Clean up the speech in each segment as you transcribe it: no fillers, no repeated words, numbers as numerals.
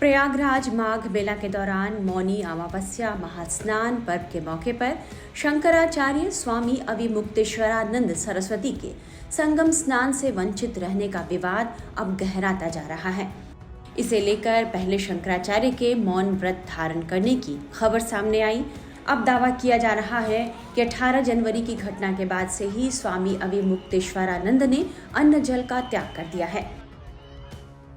प्रयागराज माघ मेला के दौरान मौनी अमावस्या महास्नान पर्व के मौके पर शंकराचार्य स्वामी अविमुक्तेश्वरानंद सरस्वती के संगम स्नान से वंचित रहने का विवाद अब गहराता जा रहा है। इसे लेकर पहले शंकराचार्य के मौन व्रत धारण करने की खबर सामने आई। अब दावा किया जा रहा है कि 18 जनवरी की घटना के बाद से ही स्वामी अविमुक्तेश्वरानंद ने अन्न जल का त्याग कर दिया है।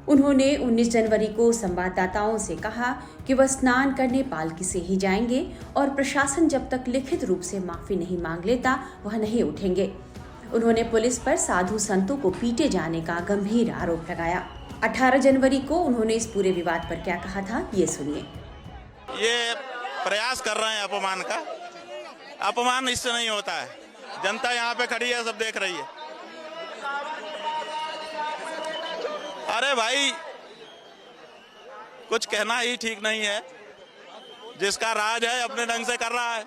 उन्होंने 19 जनवरी को संवाददाताओं से कहा कि वह स्नान करने पालकी से ही जाएंगे और प्रशासन जब तक लिखित रूप से माफी नहीं मांग लेता वह नहीं उठेंगे। उन्होंने पुलिस पर साधु संतों को पीटे जाने का गंभीर आरोप लगाया। 18 जनवरी को उन्होंने इस पूरे विवाद पर क्या कहा था, ये सुनिए। ये प्रयास कर रहे हैं अपमान का। अपमान इससे नहीं होता है। जनता यहाँ पे खड़ी है, सब देख रही है। अरे भाई, कुछ कहना ही ठीक नहीं है। जिसका राज है अपने ढंग से कर रहा है।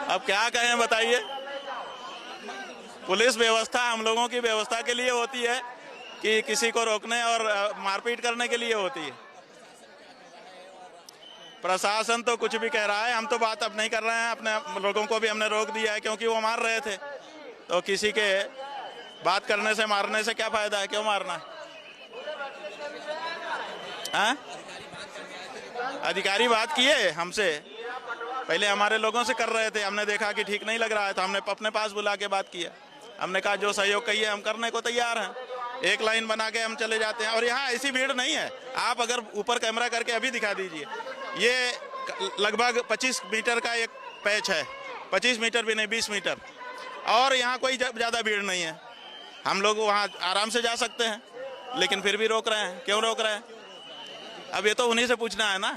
अब क्या कहें बताइए। पुलिस व्यवस्था हम लोगों की व्यवस्था के लिए होती है कि किसी को रोकने और मारपीट करने के लिए होती है। प्रशासन तो कुछ भी कह रहा है, हम तो बात अब नहीं कर रहे हैं। अपने लोगों को भी हमने रोक दिया है क्योंकि वो मार रहे थे। तो किसी के बात करने से मारने से क्या फायदा है, क्यों मारना है? अधिकारी बात किए हमसे, पहले हमारे लोगों से कर रहे थे। हमने देखा कि ठीक नहीं लग रहा है तो हमने अपने पास बुला के बात किया। हमने कहा जो सहयोग कहिए हम करने को तैयार हैं। एक लाइन बना के हम चले जाते हैं। और यहाँ ऐसी भीड़ नहीं है। आप अगर ऊपर कैमरा करके अभी दिखा दीजिए, ये लगभग 25 मीटर का एक पैच है। 25 मीटर भी नहीं, 20 मीटर। और यहाँ कोई ज़्यादा भीड़ नहीं है। हम लोग वहाँ आराम से जा सकते हैं, लेकिन फिर भी रोक रहे हैं। क्यों रोक रहे हैं? अब ये तो उन्हीं से पूछना है ना,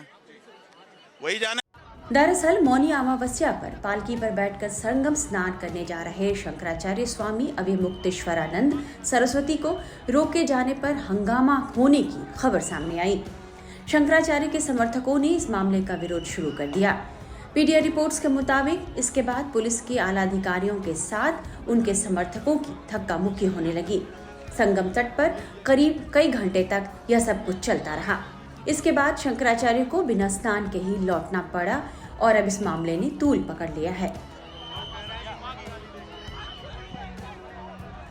वही जाने। दरअसल मौनी अमावस्या पर पालकी पर बैठकर संगम स्नान करने जा रहे शंकराचार्य स्वामी अविमुक्तेश्वरानंद सरस्वती को रोके जाने पर हंगामा होने की खबर सामने आई। शंकराचार्य के समर्थकों ने इस मामले का विरोध शुरू कर दिया। पीटीआई रिपोर्ट्स के मुताबिक इसके बाद पुलिस के आला अधिकारियों के साथ उनके समर्थकों की धक्का मुक्की होने लगी। संगम तट पर करीब कई घंटे तक यह सब कुछ चलता रहा। इसके बाद शंकराचार्य को बिना स्नान के ही लौटना पड़ा और अब इस मामले ने तूल पकड़ लिया है।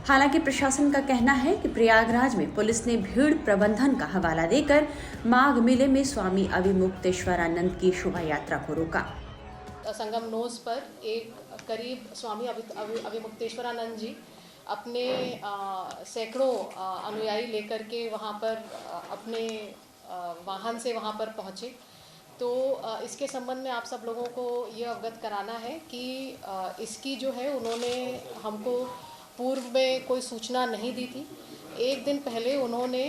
हालांकि प्रशासन का कहना है कि प्रयागराज में पुलिस ने भीड़ प्रबंधन का हवाला देकर माघ मेले में स्वामी अविमुक्तेश्वरानंद की शोभा यात्रा को रोका। संगम नोज पर एक करीब स्वामी अविमुक्तेश्वरानंद जी अपने सैकड़ों अनुयायी लेकर के वहाँ पर अपने वाहन से वहाँ पर पहुँचे। तो इसके संबंध में आप सब लोगों को ये अवगत कराना है कि इसकी जो है उन्होंने हमको पूर्व में कोई सूचना नहीं दी थी। एक दिन पहले उन्होंने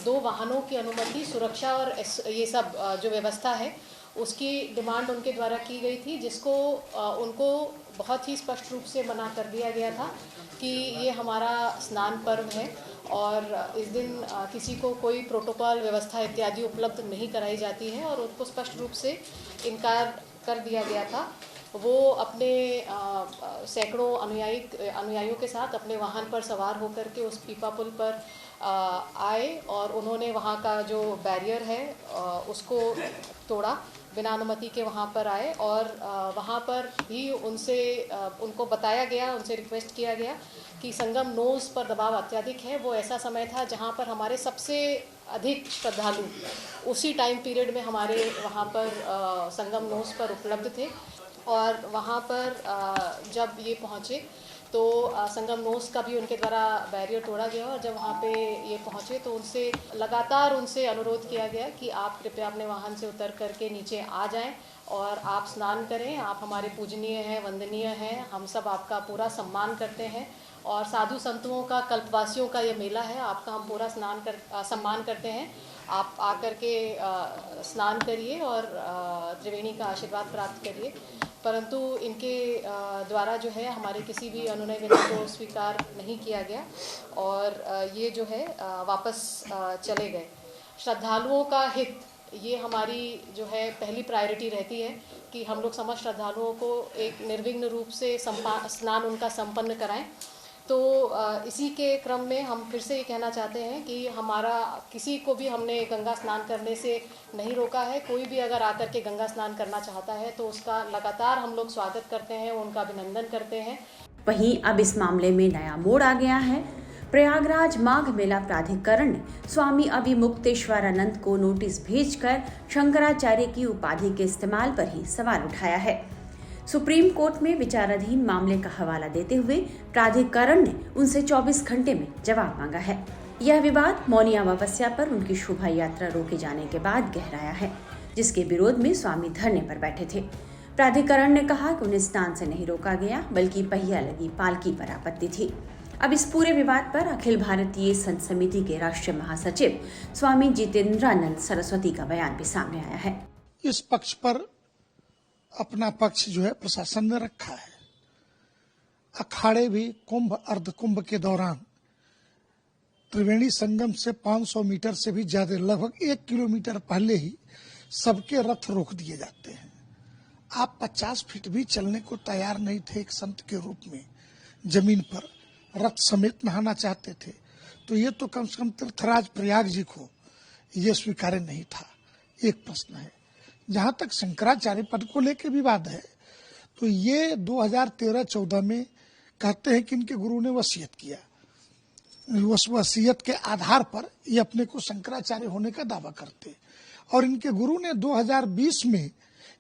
2 वाहनों की अनुमति, सुरक्षा और ये सब जो व्यवस्था है उसकी डिमांड उनके द्वारा की गई थी, जिसको उनको बहुत ही स्पष्ट रूप से मना कर दिया गया था कि ये हमारा स्नान पर्व है और इस दिन किसी को कोई प्रोटोकॉल व्यवस्था इत्यादि उपलब्ध नहीं कराई जाती है और उनको स्पष्ट रूप से इनकार कर दिया गया था। वो अपने सैकड़ों अनुयायियों के साथ अपने वाहन पर सवार होकर के उस पीपा पुल पर आए और उन्होंने वहाँ का जो बैरियर है उसको तोड़ा। बिना अनुमति के वहाँ पर आए और वहाँ पर भी उनको बताया गया, उनसे रिक्वेस्ट किया गया कि संगम नोज पर दबाव अत्यधिक है। वो ऐसा समय था जहाँ पर हमारे सबसे अधिक श्रद्धालु उसी टाइम पीरियड में हमारे वहाँ पर संगम नोज पर उपलब्ध थे। और वहाँ पर जब ये पहुँचे तो संगम नोज का भी उनके द्वारा बैरियर तोड़ा गया और जब वहाँ पे ये पहुँचे तो लगातार उनसे अनुरोध किया गया कि आप कृपया अपने वाहन से उतर करके नीचे आ जाएं और आप स्नान करें। आप हमारे पूजनीय हैं, वंदनीय हैं, हम सब आपका पूरा सम्मान करते हैं और साधु संतों का, कल्पवासियों का ये मेला है, आपका हम पूरा सम्मान करते हैं। आप आकर के स्नान करिए और त्रिवेणी का आशीर्वाद प्राप्त करिए। परंतु इनके द्वारा जो है हमारे किसी भी अनुनय विनय को स्वीकार नहीं किया गया और ये जो है वापस चले गए। श्रद्धालुओं का हित, ये हमारी जो है पहली प्रायोरिटी रहती है कि हम लोग समस्त श्रद्धालुओं को एक निर्विघ्न रूप से स्नान उनका संपन्न कराएं। तो इसी के क्रम में हम फिर से ये कहना चाहते हैं कि हमारा किसी को भी हमने गंगा स्नान करने से नहीं रोका है। कोई भी अगर आकर के गंगा स्नान करना चाहता है तो उसका लगातार हम लोग स्वागत करते हैं, उनका अभिनंदन करते हैं। वहीं अब इस मामले में नया मोड़ आ गया है। प्रयागराज माघ मेला प्राधिकरण ने स्वामी अविमुक्तेश्वरानंद को नोटिस भेजकर शंकराचार्य की उपाधि के इस्तेमाल पर ही सवाल उठाया है। सुप्रीम कोर्ट में विचाराधीन मामले का हवाला देते हुए प्राधिकरण ने उनसे 24 घंटे में जवाब मांगा है। यह विवाद मौनी अमावस्या पर उनकी शोभा यात्रा रोके जाने के बाद गहराया है, जिसके विरोध में स्वामी धरने पर बैठे थे। प्राधिकरण ने कहा कि उन्हें स्नान से नहीं रोका गया, बल्कि पहिया लगी पालकी पर आपत्ति थी। अब इस पूरे विवाद पर अखिल भारतीय संत समिति के राष्ट्रीय महासचिव स्वामी जितेंद्रानंद सरस्वती का बयान भी सामने आया है। इस पक्ष पर अपना पक्ष जो है प्रशासन ने रखा है। अखाड़े भी कुंभ अर्ध कुंभ के दौरान त्रिवेणी संगम से 500 मीटर से भी ज्यादा, लगभग 1 किलोमीटर पहले ही सबके रथ रोक दिए जाते हैं। आप 50 फीट भी चलने को तैयार नहीं थे एक संत के रूप में, जमीन पर रथ समेत नहाना चाहते थे, तो ये तो कम से कम तीर्थराज प्रयाग जी को ये स्वीकार्य नहीं था। एक प्रश्न है। जहां तक शंकराचार्य पद को लेकर विवाद है, तो ये 2013-14 में कहते हैं कि इनके गुरु ने वसीयत किया। उस वसीयत के आधार पर ये अपने को शंकराचार्य होने का दावा करते, और इनके गुरु ने 2020 में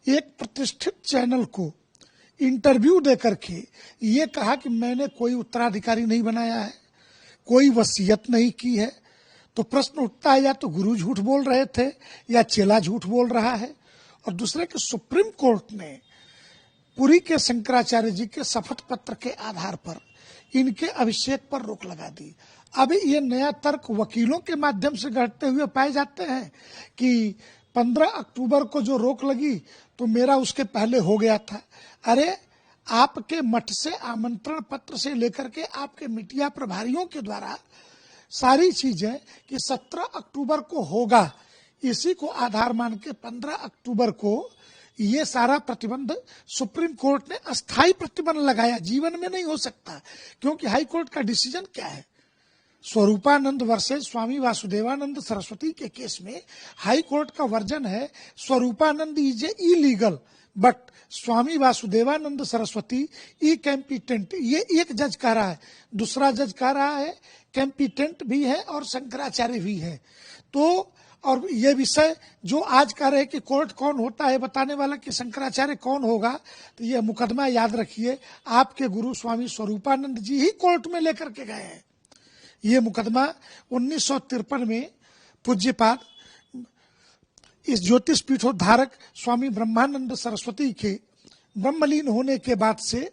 एक प्रतिष्ठित चैनल को इंटरव्यू देकर के ये कहा कि मैंने कोई उत्तराधिकारी नहीं बनाया है, कोई वसीयत नहीं की है। तो प्रश्न उठता है, या तो गुरु झूठ बोल रहे थे या चेला झूठ बोल रहा है। और दूसरे कि सुप्रीम कोर्ट ने पुरी के शंकराचार्य जी के शपथ पत्र के आधार पर इनके अभिषेक पर रोक लगा दी। अब ये नया तर्क वकीलों के माध्यम से गढ़ते हुए पाए जाते हैं कि 15 अक्टूबर को जो रोक लगी तो मेरा उसके पहले हो गया था। अरे, आपके मठ से आमंत्रण पत्र से लेकर के आपके मीडिया प्रभारियों के द्वारा सारी चीजें कि 17 अक्टूबर को होगा, इसी को आधार मान के 15 अक्टूबर को ये सारा प्रतिबंध सुप्रीम कोर्ट ने अस्थायी प्रतिबंध लगाया। जीवन में नहीं हो सकता, क्योंकि हाई कोर्ट का डिसीजन क्या है? स्वरूपानंद वर्सेज स्वामी वासुदेवानंद सरस्वती के केस में हाई कोर्ट का वर्जन है Swaroopanand is illegal but Swami Vasudevanand Saraswati ई कैंपिटेंट। ये एक जज कह रहा है, दूसरा जज कह रहा है कैंपिटेंट भी है और शंकराचार्य भी है। तो और ये विषय जो आज कह रहे कि कोर्ट कौन होता है बताने वाला कि शंकराचार्य कौन होगा, तो ये मुकदमा याद रखिए आपके गुरु स्वामी स्वरूपानंद जी ही कोर्ट में लेकर के गए हैं। ये मुकदमा 1953 में पूज्यपाद इस ज्योतिष पीठोद्धारक स्वामी ब्रह्मानंद सरस्वती के ब्रह्मलीन होने के बाद से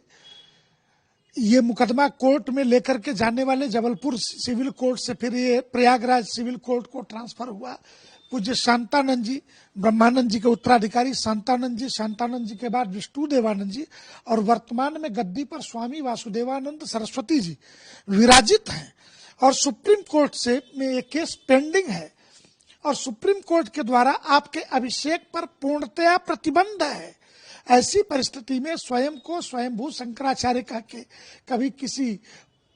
ये मुकदमा कोर्ट में लेकर के जाने वाले जबलपुर सिविल कोर्ट से फिर ये प्रयागराज सिविल कोर्ट को ट्रांसफर हुआ। पूज्य शांतानंद जी, ब्रह्मानंद जी के उत्तराधिकारी शांतानंद जी के बाद विष्णु देवानंद जी, और वर्तमान में गद्दी पर स्वामी वासुदेवानंद सरस्वती जी विराजित हैं। और सुप्रीम कोर्ट से में ये केस पेंडिंग है, और सुप्रीम कोर्ट के द्वारा आपके अभिषेक पर पूर्णतया प्रतिबंध है। ऐसी परिस्थिति में स्वयं को स्वयंभू शंकराचार्य कह के कभी किसी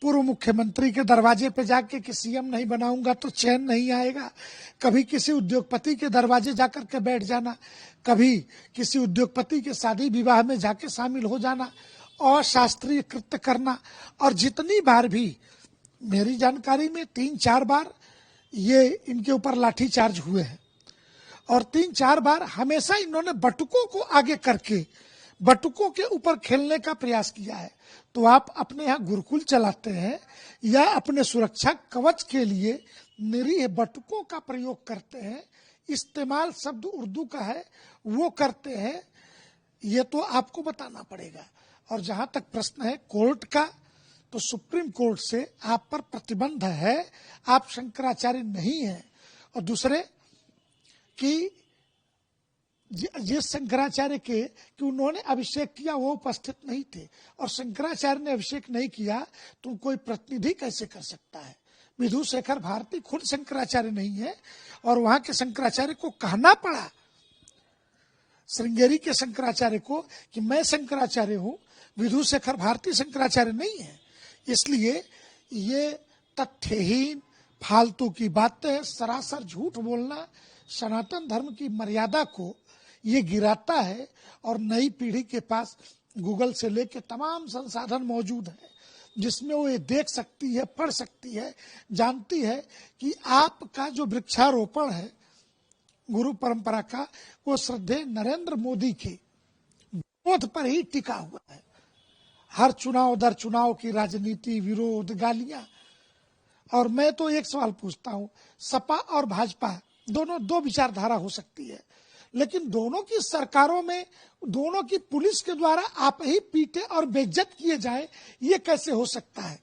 पूर्व मुख्यमंत्री के दरवाजे पे जाके कि सीएम नहीं बनाऊंगा तो चैन नहीं आएगा, कभी किसी उद्योगपति के दरवाजे जाकर के बैठ जाना, कभी किसी उद्योगपति के शादी विवाह में जाके शामिल हो जाना, अशास्त्रीय कृत्य करना। और जितनी बार भी मेरी जानकारी में 3-4 बार ये इनके ऊपर लाठीचार्ज हुए हैं, और 3-4 बार हमेशा इन्होंने बटुकों को आगे करके बटुकों के ऊपर खेलने का प्रयास किया है। तो आप अपने यहाँ गुरुकुल चलाते हैं या अपने सुरक्षा कवच के लिए निरीह बटुकों का प्रयोग करते हैं, इस्तेमाल शब्द उर्दू का है वो करते हैं, ये तो आपको बताना पड़ेगा। और जहां तक प्रश्न है कोर्ट का, तो सुप्रीम कोर्ट से आप पर प्रतिबंध है, आप शंकराचार्य नहीं हैं। और दूसरे कि जिस शंकराचार्य के कि उन्होंने अभिषेक किया वो उपस्थित नहीं थे, और शंकराचार्य ने अभिषेक नहीं किया तो कोई प्रतिनिधि कैसे कर सकता है? विधु शेखर भारती खुद शंकराचार्य नहीं है, और वहां के शंकराचार्य को कहना पड़ा, श्रृंगेरी के शंकराचार्य को, कि मैं शंकराचार्य हूं, विधु शेखर भारती शंकराचार्य नहीं है। इसलिए ये तथ्यहीन फालतू की बातें, सरासर झूठ बोलना सनातन धर्म की मर्यादा को ये गिराता है। और नई पीढ़ी के पास गूगल से लेके तमाम संसाधन मौजूद है जिसमें वो ये देख सकती है, पढ़ सकती है, जानती है कि आपका जो वृक्षारोपण है गुरु परंपरा का, वो श्रद्धेय नरेंद्र मोदी के बोध पर ही टिका हुआ है। हर चुनाव दर चुनाव की राजनीति, विरोध, गालियां। और मैं तो एक सवाल पूछता हूं, सपा और भाजपा दोनों दो विचारधारा हो सकती है, लेकिन दोनों की सरकारों में दोनों की पुलिस के द्वारा आप ही पीटे और बेइज्जत किए जाए, ये कैसे हो सकता है?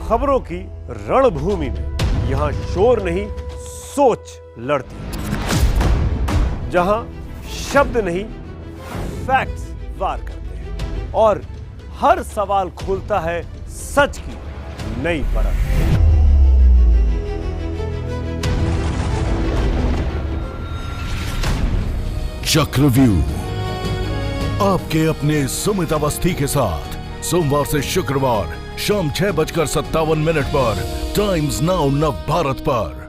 खबरों की रणभूमि में यहां शोर नहीं, सोच लड़ती है। जहां शब्द नहीं, फैक्ट्स वार करते हैं और हर सवाल खोलता है सच की नई परत। चक्रव्यूह आपके अपने सुमित अवस्थी के साथ सोमवार से शुक्रवार शाम 6:57 पर टाइम्स नाउ नव भारत पर।